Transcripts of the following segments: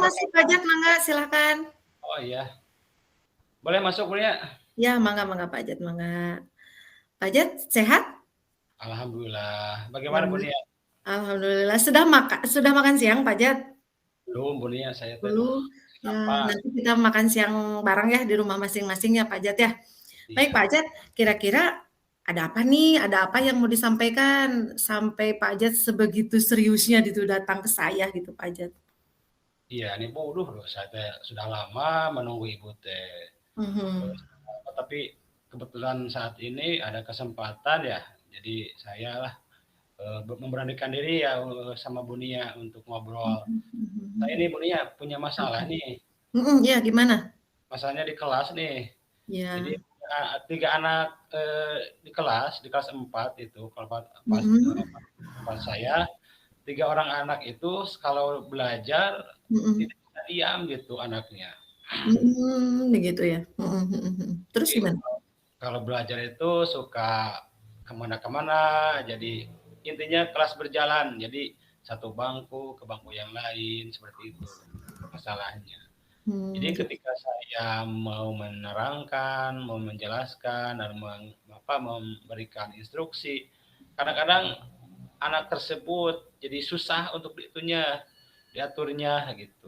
apa masuk Pak kabar? Jat, mangga silakan. Oh iya, boleh masuk Bu Nia? Ya, mangga mangga Pak Jat, mangga. Pak Jat sehat? Alhamdulillah. Bagaimana Bu Alhamdulillah. Nia? Alhamdulillah. Sudah makan siang Pak Jat? Belum Bu Nia, saya teh Belum. Ya, lapar. nanti kita makan siang bareng ya di rumah masing-masing ya Pak Jat ya. Baik Iya. Pak Jat, kira-kira ada apa nih? Ada apa yang mau disampaikan sampai Pak Jat sebegitu seriusnya gitu datang ke saya gitu Pak Jat? Iya nih Bu, saya teh sudah lama menunggu Ibu teh. Mhm. Eh, Tapi kebetulan saat ini ada kesempatan ya, jadi saya lah memberanikan diri ya sama Bu Nia untuk ngobrol. Mhm Saya ini mhm. Bu Nia punya masalah Apa? nih. Mhm, iya gimana? Masalahnya di kelas nih. Jadi Iya. tiga anak di kelas 4 itu kalau pas Mhm. pas saya, tiga orang anak itu kalau belajar Mhm. tidak bisa diam gitu anaknya. Begitu ya? Mhm mhm mhm. Terus Jadi gimana? kalau belajar itu suka kemana-kemana, jadi intinya kelas berjalan, jadi satu bangku ke bangku yang lain seperti itu masalahnya. Jadi Gitu. ketika saya mau menerangkan, mau menjelaskan dan memberikan instruksi, kadang-kadang anak tersebut jadi susah untuk diaturnya gitu.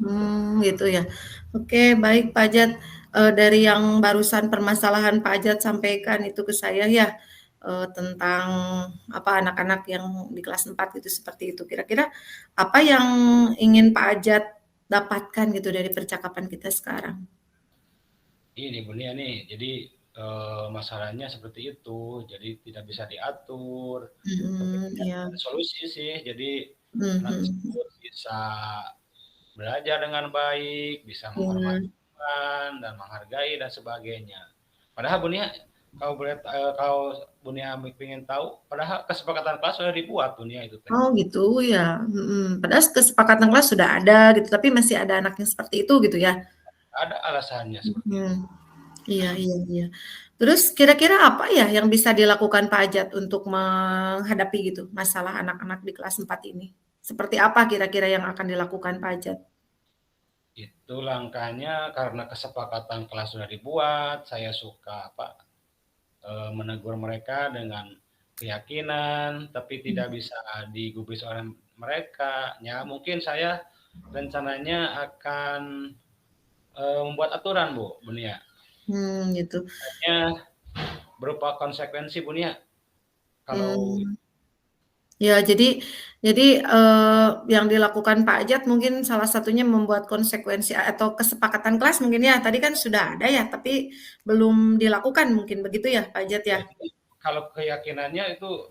Gitu ya. Oke, baik Pak Jat, dari yang barusan permasalahan Pak Jat sampaikan itu ke saya ya, tentang apa, anak-anak yang di kelas 4 itu seperti itu. Kira-kira apa yang ingin Pak Jat dapatkan gitu dari percakapan kita sekarang? Ini Bu Nia nih, jadi masalahnya seperti itu, jadi tidak bisa diatur, tapi Iya. ada solusi sih. Jadi anak Mhm. tersebut bisa belajar dengan baik, bisa menghormati Iya. Tuhan dan menghargai dan sebagainya. Padahal Bu Nia, kalau Bu Nia ingin tahu, padahal kesepakatan kelas sudah dibuat Bu Nia itu teh. Oh gitu ya, padahal kesepakatan kelas sudah ada gitu, tapi masih ada anak yang seperti itu gitu ya? Ada alasannya seperti Mhm. itu. Iya iya iya. Terus kira-kira apa ya yang bisa dilakukan Pak Ajat untuk menghadapi gitu masalah anak-anak di kelas 4 ini? Seperti apa kira-kira yang akan dilakukan Pak Ajat? Itu langkahnya karena kesepakatan kelas sudah dibuat, saya suka menegur mereka dengan keyakinan, tapi tidak bisa digubris oleh mereka. Ya, mungkin saya rencananya akan membuat aturan, Bu Nia. Gitu. Hanya berupa konsekuensi, Bu Nia. Kalau Mmm. Ya, yang dilakukan Pak Ajat mungkin salah satunya membuat konsekuensi atau kesepakatan kelas mungkin ya, tadi kan sudah ada ya, tapi belum dilakukan mungkin begitu ya, Pak Ajat ya? ya, kalau keyakinannya itu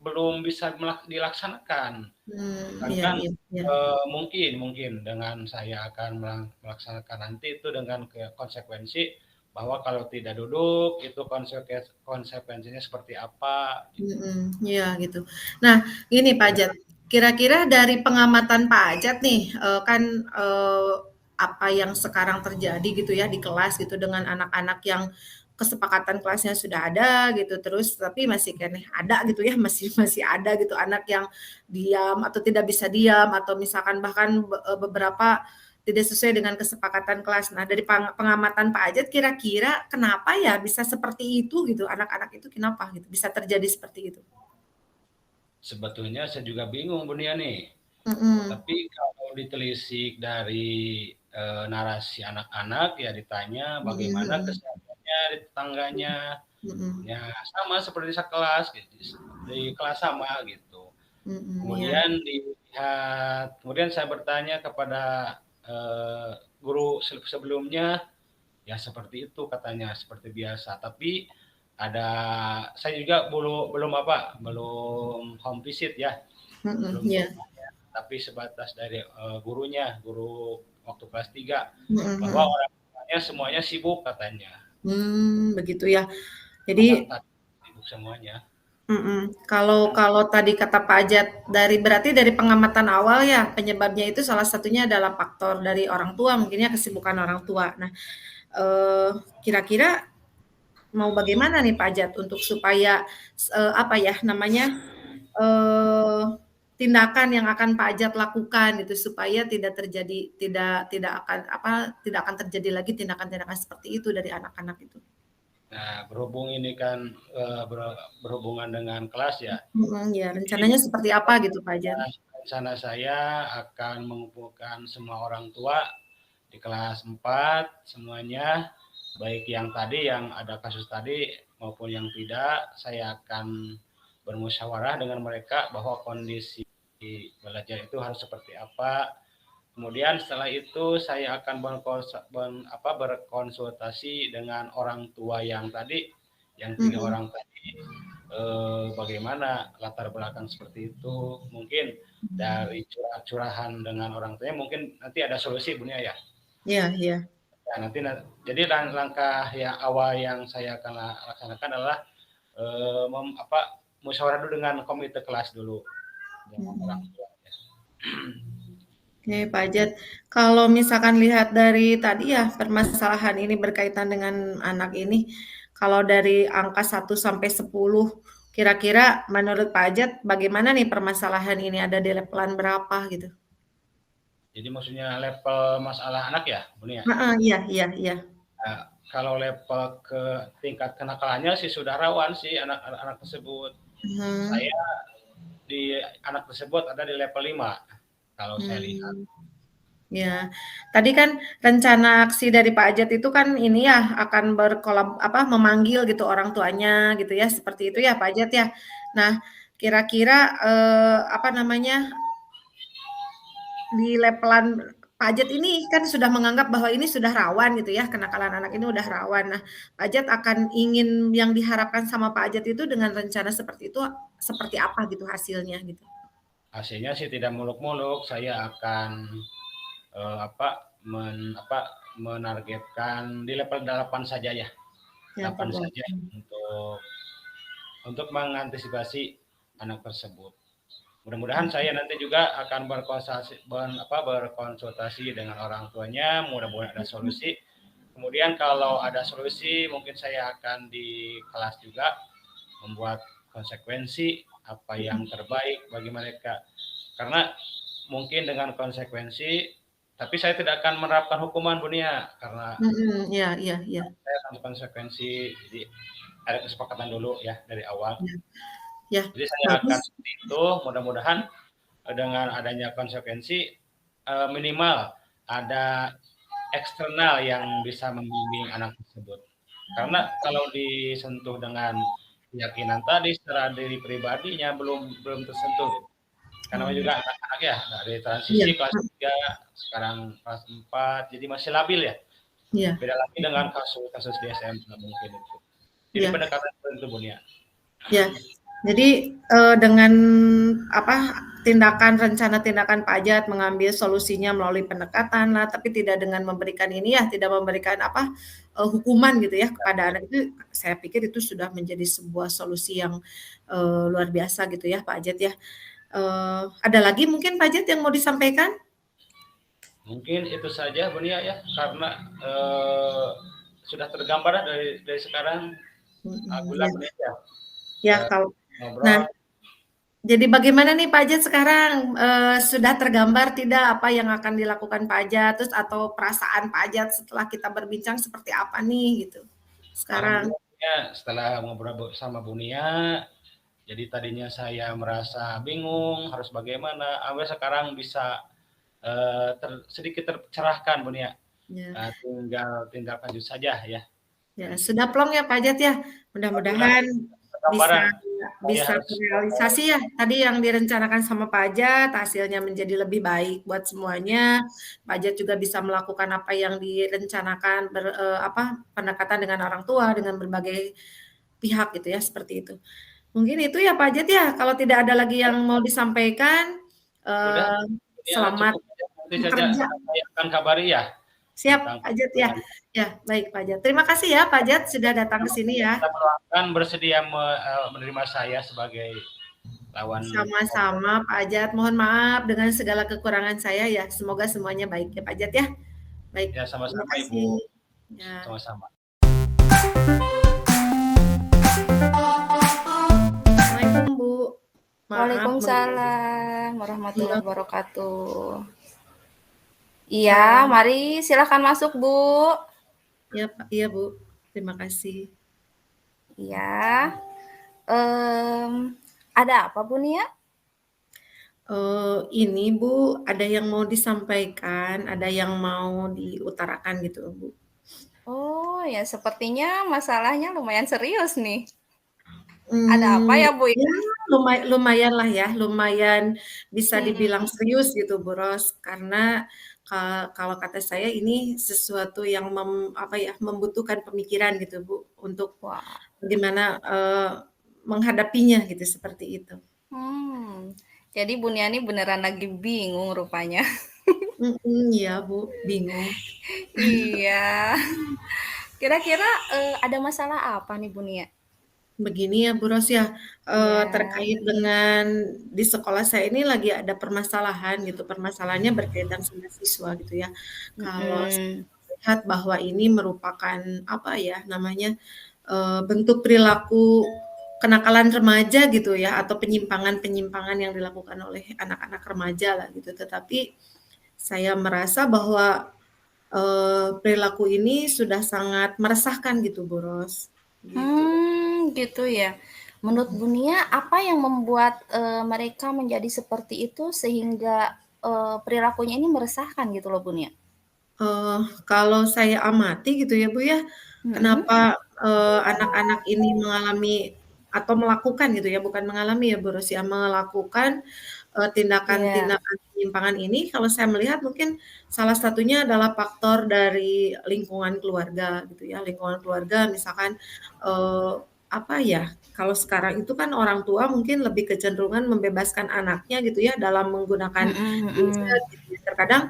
belum bisa dilaksanakan, Iya bahkan iya iya. mungkin mungkin dengan saya akan melaksanakan nanti itu dengan konsekuensi bahwa kalau tidak duduk itu konsekuensinya seperti apa gitu. Iya gitu. Nah, gini Pak Ajat, kira-kira dari pengamatan Pak Ajat nih, kan, apa yang sekarang terjadi gitu ya di kelas gitu dengan anak-anak yang kesepakatan kelasnya sudah ada gitu, terus tapi masih keneh ada gitu ya, masih masih ada gitu anak yang diam atau tidak bisa diam atau misalkan bahkan beberapa tidak sesuai dengan kesepakatan kelas. Nah, dari pengamatan Pak Ajat kira-kira kenapa ya bisa seperti itu gitu, anak-anak itu kenapa gitu, bisa terjadi seperti itu? Sebetulnya saya juga bingung Bu Nia nih, Mhm, tapi kalau ditelisik dari narasi anak-anak ya ditanya mhm bagaimana mhm, kesehariannya di tetangganya, mhm, ya sama seperti sekelas gitu, di kelas sama gitu. iya, Kemudian saya bertanya kepada eh, guru sebelumnya, ya seperti itu katanya, seperti biasa. Tapi ada saya juga belum home visit ya, belum ke iya, rumahnya, tapi sebatas dari guru waktu kelas 3 mhm bahwa mhm, orang tuanya semuanya sibuk katanya. begitu ya. Anak Jadi tadi sibuk semuanya. kalau kalau tadi kata Pak Ajat berarti dari pengamatan awal ya, penyebabnya itu salah satunya adalah faktor dari orang tua, mungkin ya kesibukan orang tua. Nah, eee, kira-kira mau bagaimana nih Pak Ajat untuk supaya apa ya namanya, eee tindakan yang akan Pak Ajat lakukan gitu supaya tidak terjadi tidak akan terjadi lagi tindakan-tindakan seperti itu dari anak-anak itu? Nah, berhubung ini kan berhubungan dengan kelas ya. Ya, Jadi rencananya seperti apa gitu Pak Ajat? rencana saya akan mengumpulkan semua orang tua di kelas 4 semuanya, baik yang tadi yang ada kasus tadi maupun yang tidak, saya akan bermusyawarah dengan mereka bahwa kondisi belajar itu harus seperti apa. Kemudian setelah itu saya akan berkonsultasi dengan orang tua yang tadi, yang 3 orang tadi, bagaimana latar belakang seperti itu. Mungkin dari curah-curahan dengan orang tuanya mungkin nanti ada solusi Bu Nia ya. Iya, iya. Ya, nanti jadi langkah yang awal yang saya akan laksanakan adalah musyawarah dulu dengan komite kelas dulu dengan orang tua. Oke, Pak Ajat. Kalau misalkan lihat dari tadi ya permasalahan ini berkaitan dengan anak ini, kalau dari angka 1 sampai 10, kira-kira menurut Pak Ajat bagaimana nih permasalahan ini ada di levelan berapa gitu? Jadi maksudnya level masalah anak ya, Bu Nia? Iya, iya, iya. Nah, kalau level ke tingkat kenakalannya sih sudah rawan sih anak-anak tersebut. Saya di anak tersebut ada di level 5 kalau saya lihat. Ya, tadi kan rencana aksi dari Pak Ajat itu kan ini ya akan memanggil gitu orang tuanya gitu ya, seperti itu ya Pak Ajat ya. Nah, kira-kira apa namanya di levelan Pak Ajat ini kan sudah menganggap bahwa ini sudah rawan gitu ya, kenakalan anak ini udah rawan. Nah, Pak Ajat akan ingin yang diharapkan sama Pak Ajat itu dengan rencana seperti itu seperti apa gitu hasilnya gitu? Hasilnya sih tidak muluk-muluk, saya akan menargetkan di level 8 saja ya. 8 saja untuk mengantisipasi anak tersebut. Mudah-mudahan saya nanti juga akan berkonsultasi dengan orang tuanya, mudah-mudahan ada solusi. Kemudian kalau ada solusi, mungkin saya akan di kelas juga membuat konsekuensi apa yang terbaik bagi mereka. Karena mungkin dengan konsekuensi, tapi saya tidak akan menerapkan hukuman Bu Nia, karena iya. saya akan konsekuensi, jadi ada kesepakatan dulu ya dari awal. Ya, jadi saya akan seperti itu, mudah-mudahan dengan adanya konsekuensi minimal ada eksternal yang bisa membimbing anak tersebut. Karena kalau disentuh dengan keyakinan tadi secara diri pribadinya belum tersentuh. Karena juga anak-anak ya dari transisi kelas 3 sekarang kelas 4 jadi masih labil ya. Beda lagi dengan kasus di SMA mungkin itu. Jadi pendekatan itu Bu Nia. Ya. Jadi dengan rencana-tindakan Pak Ajat mengambil solusinya melalui pendekatan lah, tapi tidak dengan memberikan tidak memberikan hukuman gitu ya kepada anak itu, saya pikir itu sudah menjadi sebuah solusi yang luar biasa gitu ya Pak Ajat ya. Ada lagi mungkin Pak Ajat yang mau disampaikan? Mungkin itu saja Bu Nia ya, karena sudah tergambar dari sekarang bulan Bu Nia. Ya, kalau nah, jadi bagaimana nih Pak Ajat sekarang sudah tergambar tidak apa yang akan dilakukan Pak Ajat, terus atau perasaan Pak Ajat setelah kita berbincang seperti apa nih gitu sekarang? Setelah ngobrol sama Bu Nia, jadi tadinya saya merasa bingung harus bagaimana, sekarang bisa sedikit tercerahkan Bu Nia. Ya. Tinggal lanjut saja ya. Ya, sudah plong ya Pak Ajat ya. Mudah-mudahan bisa terrealisasi ya tadi yang direncanakan sama Pak Ajat, hasilnya menjadi lebih baik buat semuanya. Pak Ajat juga bisa melakukan apa yang direncanakan pendekatan dengan orang tua dengan berbagai pihak gitu ya, seperti itu. Mungkin itu ya Pak Ajat ya, kalau tidak ada lagi yang mau disampaikan selamat bekerja. Saya akan kabari ya. Siap Pak Ajat ya. Ya, baik Pak Ajat. Terima kasih ya Pak Ajat sudah datang ke sini ya. Akan bersedia menerima saya sebagai lawan. Sama-sama Pak Ajat. Mohon maaf dengan segala kekurangan saya ya. Semoga semuanya baik ya Pak Ajat ya. Baik. Ya, sama-sama Ibu. Ya. Sama-sama. Assalamualaikum Bu. Maaf mengganggu. Waalaikumsalam Iya, warahmatullahi Bu. wabarakatuh. Iya, Eee, mari silakan masuk, Bu. iya, Pak, iya, Bu. Terima kasih. Iya. Ada apa, Bu, Nia? Ini Bu, ada yang mau disampaikan, ada yang mau diutarakan gitu, Bu. Oh, ya sepertinya masalahnya lumayan serius nih. Ada apa Mmm, ya, Bu? ya lumayanlah ya, lumayan bisa dibilang Hmm, serius gitu, Bu Ros. Karena kalau kata saya ini sesuatu yang apa ya, membutuhkan pemikiran gitu, Bu, untuk wah. bagaimana, menghadapinya gitu, seperti itu. Hmm. Jadi Bu Nia ini beneran lagi bingung rupanya. Mhm, iya Bu, bingung. Iya. Kira-kira ada masalah apa nih Bu Nia? Begini ya Bu Ros ya, Iya. terkait dengan di sekolah saya ini lagi ada permasalahan gitu, permasalahannya berkaitan sama siswa gitu ya. Kalau saya Mhm. melihat bahwa ini merupakan apa ya namanya, bentuk perilaku kenakalan remaja gitu ya, atau penyimpangan-penyimpangan yang dilakukan oleh anak-anak remaja lah gitu. Tetapi saya merasa bahwa, perilaku ini sudah sangat meresahkan gitu Bu Ros, gitu. Gitu ya. Menurut Bu Nia, apa yang membuat mereka menjadi seperti itu sehingga perilakunya ini meresahkan gitu loh Bu Nia? Kalau saya amati gitu ya, Bu, ya, Mhm. kenapa, anak-anak ini mengalami atau melakukan gitu ya, bukan mengalami ya, Bu Rosy, ya, melakukan, Iya. tindakan-tindakan penyimpangan ini kalau saya melihat mungkin salah satunya adalah faktor dari lingkungan keluarga gitu ya, lingkungan keluarga misalkan, eee, apa ya, kalau sekarang itu kan orang tua mungkin lebih kecenderungan membebaskan anaknya gitu ya dalam menggunakan Mhm gadget mhm. gitu ya. Terkadang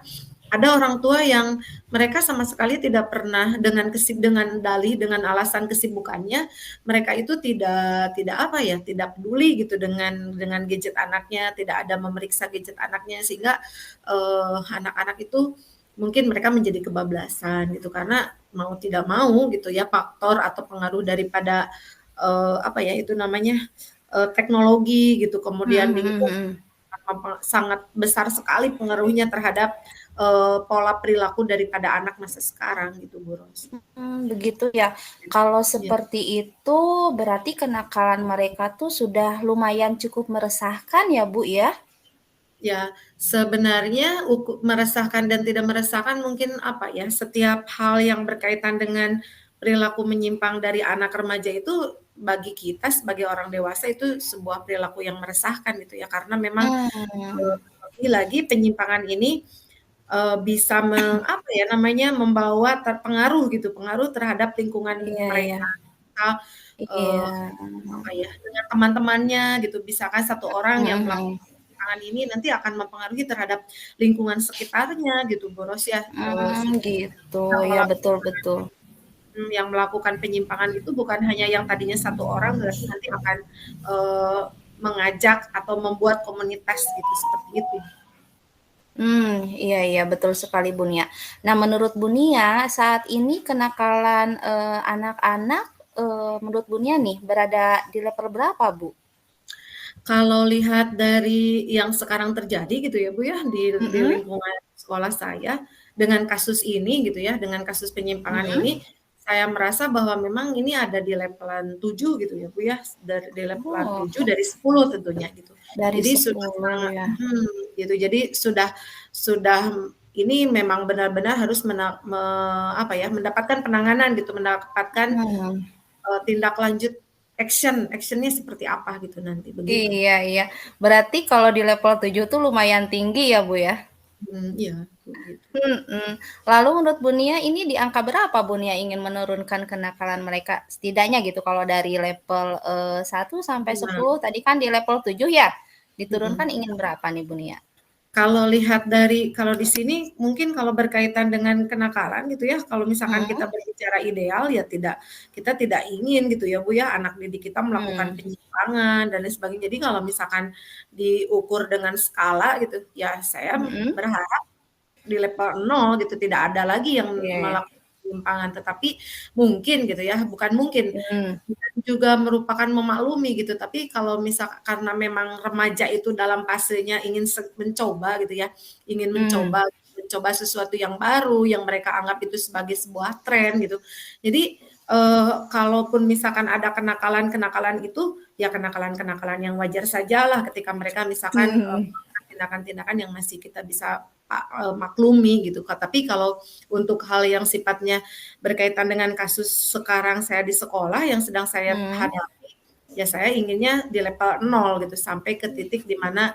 ada orang tua yang mereka sama sekali tidak pernah dengan dalih, dengan alasan kesibukannya, mereka itu tidak apa ya, tidak peduli gitu dengan gadget anaknya, tidak ada memeriksa gadget anaknya sehingga, anak-anak itu mungkin mereka menjadi kebablasan gitu karena mau tidak mau gitu ya faktor atau pengaruh daripada, apa ya itu namanya, teknologi gitu Mhm kemudian mhm lingkungan mhm. sangat besar sekali pengaruhnya terhadap, pola perilaku daripada anak masa sekarang gitu, Bu Ros. Begitu ya. Kalau Iya, seperti itu berarti kenakalan mereka tuh sudah lumayan cukup meresahkan ya, Bu, ya? ya sebenarnya meresahkan dan tidak meresahkan mungkin apa ya, setiap hal yang berkaitan dengan perilaku menyimpang dari anak remaja itu bagi kita sebagai orang dewasa itu sebuah perilaku yang meresahkan gitu ya, karena memang, Mmm, lagi-lagi penyimpangan ini bisa apa ya namanya, membawa terpengaruh gitu, pengaruh terhadap lingkungan iya iya. mereka. Misal, eee, Iya. apa ya, dengan teman-temannya gitu, misalkan satu orang yang Mhm melakukan mhm. penyimpangan ini nanti akan mempengaruhi terhadap lingkungan sekitarnya gitu, boros ya, Gitu. yang Ya melakukan betul betul. yang melakukan penyimpangan itu bukan hanya yang tadinya satu orang, berarti nanti akan, mengajak atau membuat komunitas gitu, seperti itu. Iya iya, betul sekali, Bu Nia. Nah, menurut Bu Nia, saat ini kenakalan, anak-anak, menurut Bu Nia nih, berada di level berapa, Bu? Kalau lihat dari yang sekarang terjadi gitu ya, Bu, ya, di Mhm, lingkungan sekolah saya, dengan kasus ini gitu ya, dengan kasus penyimpangan mhm. ini, saya merasa bahwa memang ini ada di levelan 7 gitu ya, Bu, ya, di levelan Oh, 7 dari 10 tentunya gitu. dari Jadi sudah 10 sangat ya? gitu. Jadi sudah ini memang benar-benar harus apa ya, mendapatkan penanganan gitu, mendapatkan, Mmm. tindak lanjut action-nya seperti apa gitu nanti, begitu. Iya iya. Berarti kalau di level 7 tuh lumayan tinggi ya, Bu, ya? Iya, begitu. Mhm. Lalu menurut Bu Nia ini di angka berapa Bu Nia ingin menurunkan kenakalan mereka? Setidaknya gitu kalau dari level, 1 sampai Nah, 10 tadi kan di level 7 ya? Diturunkan mhm. ingin berapa nih Bu Nia? Kalau di sini mungkin kalau berkaitan dengan kenakalan gitu ya, kalau misalkan kita Mhm, berbicara ideal ya kita tidak ingin gitu ya, Bu, ya, anak didik kita melakukan mmm, penyimpangan dan lain sebagainya. Jadi kalau misalkan diukur dengan skala gitu, ya saya mhm. berharap di level 0 gitu, tidak ada lagi yang Iya iya. melakukan penyimpangan, tetapi mungkin gitu ya, bukan mungkin, juga merupakan memaklumi gitu, tapi kalau misal karena memang remaja itu dalam fasenya ingin mencoba gitu ya, ingin mencoba sesuatu yang baru, yang mereka anggap itu sebagai sebuah tren gitu. Jadi, kalaupun misalkan ada kenakalan-kenakalan itu, ya kenakalan-kenakalan yang wajar sajalah ketika mereka misalkan, tindakan-tindakan yang masih kita bisa maklumi gitu. Tapi kalau untuk hal yang sifatnya berkaitan dengan kasus sekarang saya di sekolah yang sedang saya hadapi, ya saya inginnya di level 0 gitu, sampai ke titik di mana,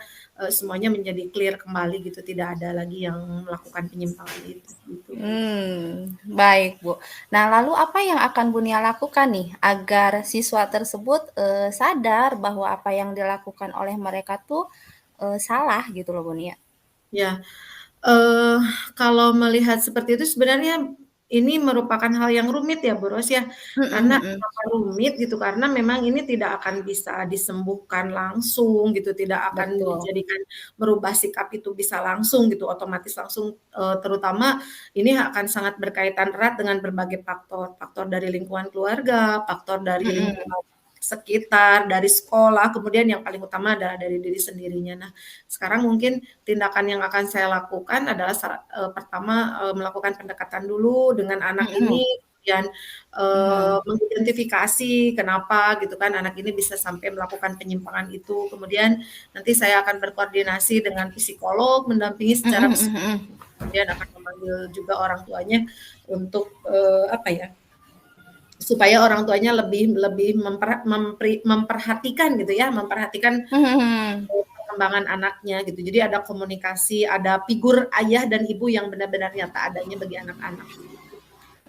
semuanya menjadi clear kembali gitu, tidak ada lagi yang melakukan penyimpangan itu, gitu. Baik, Bu. Nah, lalu apa yang akan Bunia lakukan nih agar siswa tersebut, sadar bahwa apa yang dilakukan oleh mereka tuh, salah gitu loh, Bunia? Ya, kalau melihat seperti itu sebenarnya ini merupakan hal yang rumit ya, Bu Ros ya. Karena kenapa rumit gitu, karena memang ini tidak akan bisa disembuhkan langsung gitu, tidak akan dijadikan merubah sikap itu bisa langsung gitu, otomatis langsung, terutama ini akan sangat berkaitan erat dengan berbagai faktor. Faktor dari lingkungan keluarga, faktor dari lingkungan sekitar, dari sekolah, kemudian yang paling utama adalah dari diri sendirinya. Nah, sekarang mungkin tindakan yang akan saya lakukan adalah pertama, melakukan pendekatan dulu dengan anak ini, kemudian, mengidentifikasi kenapa gitu kan anak ini bisa sampai melakukan penyimpangan itu. Kemudian nanti saya akan berkoordinasi dengan psikolog, mendampingi secara kemudian akan memanggil juga orang tuanya untuk, supaya orang tuanya lebih memperhatikan gitu ya, memperhatikan perkembangan anaknya gitu. Jadi ada komunikasi, ada figur ayah dan ibu yang benar-benar nyata adanya bagi anak-anak.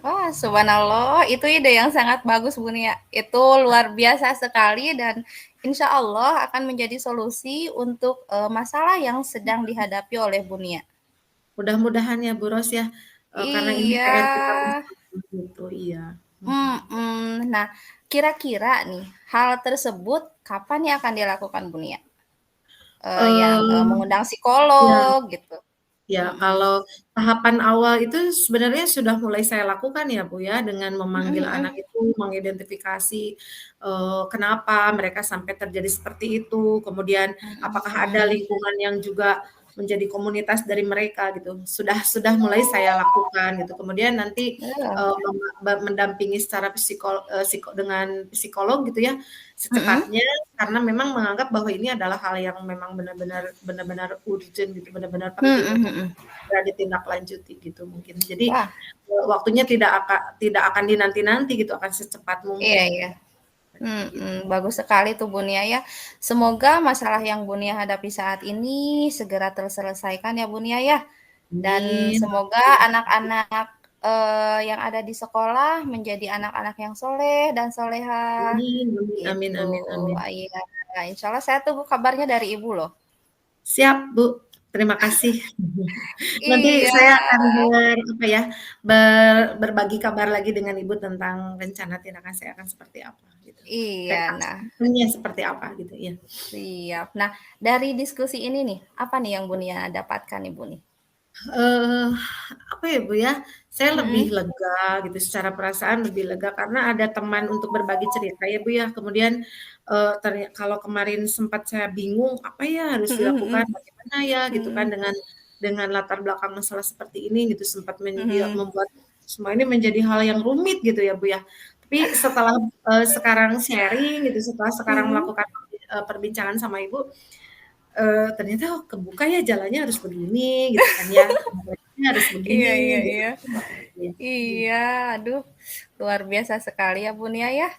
Wah, subhanallah, itu ide yang sangat bagus, Bunia. Itu luar biasa sekali dan insya Allah akan menjadi solusi untuk masalah yang sedang dihadapi oleh Bunia. Mudah-mudahan ya, Bu Ros ya, karena ini PR kita gitu, iya. Nah, kira-kira nih, hal tersebut kapan nih akan dilakukan, Bunia? Yang mengundang psikolog gitu. Ya, kalau tahapan awal itu sebenarnya sudah mulai saya lakukan ya, Bu ya, dengan memanggil anak itu, mengidentifikasi, kenapa mereka sampai terjadi seperti itu, kemudian apakah ada lingkungan yang juga menjadi komunitas dari mereka gitu. Sudah mulai saya lakukan gitu. Kemudian nanti, mendampingi secara dengan psikolog gitu ya, secepatnya karena memang menganggap bahwa ini adalah hal yang memang benar-benar urgent gitu, benar-benar penting untuk segera ditindaklanjuti gitu mungkin. Jadi waktunya tidak akan dinanti-nanti gitu, akan secepat mungkin. Iya. Bagus sekali tuh Bunia ya. Semoga masalah yang Bunia hadapi saat ini segera terselesaikan ya Bunia ya. Dan semoga anak-anak yang ada di sekolah menjadi anak-anak yang soleh dan soleha. Amin. Iya. Insya Allah saya tunggu kabarnya dari Ibu loh. Siap Bu, terima kasih. Nanti saya akan berbagi kabar lagi dengan Ibu tentang rencana tindakan saya akan seperti apa gitu. Iya, seperti apa gitu ya. Siap. Nah, dari diskusi ini nih, apa nih yang Bunia dapatkan Ibu nih? Apa ya Bu ya, saya lebih lega gitu, secara perasaan lebih lega karena ada teman untuk berbagi cerita ya Bu ya. Kemudian, kalau kemarin sempat saya bingung, apa ya harus dilakukan, bagaimana ya gitu kan dengan latar belakang masalah seperti ini gitu, sempat membuat semua ini menjadi hal yang rumit gitu ya Bu ya. Tapi setelah, sekarang sharing gitu, setelah sekarang melakukan, perbincangan sama Ibu, ternyata kebuka ya jalannya harus begini gitu kan ya, harus begini. Iya. Iya, aduh luar biasa sekali ya Bunia ya.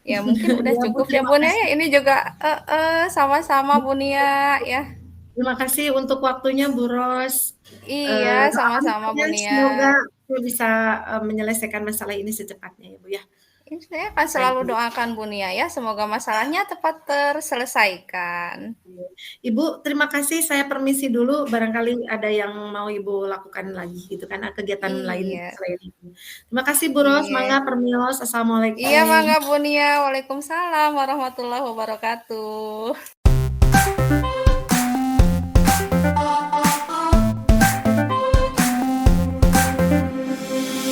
Ya mungkin udah cukup ya Bunia ya. Ini juga sama-sama Bunia ya. Terima kasih untuk waktunya Bu Ros. Iya, sama-sama Bunia. Semoga bisa menyelesaikan masalah ini secepatnya ya Bu ya. Saya akan selalu doakan Bunia ya, semoga masalahnya tepat terselesaikan. Ibu, terima kasih. Saya permisi dulu. Barangkali ada yang mau Ibu lakukan lagi gitu kan, kegiatan lain selain itu. Terima kasih Bu Ros, mangga permios. Assalamualaikum. Iya, mangga Bunia. Waalaikumsalam warahmatullahi wabarakatuh.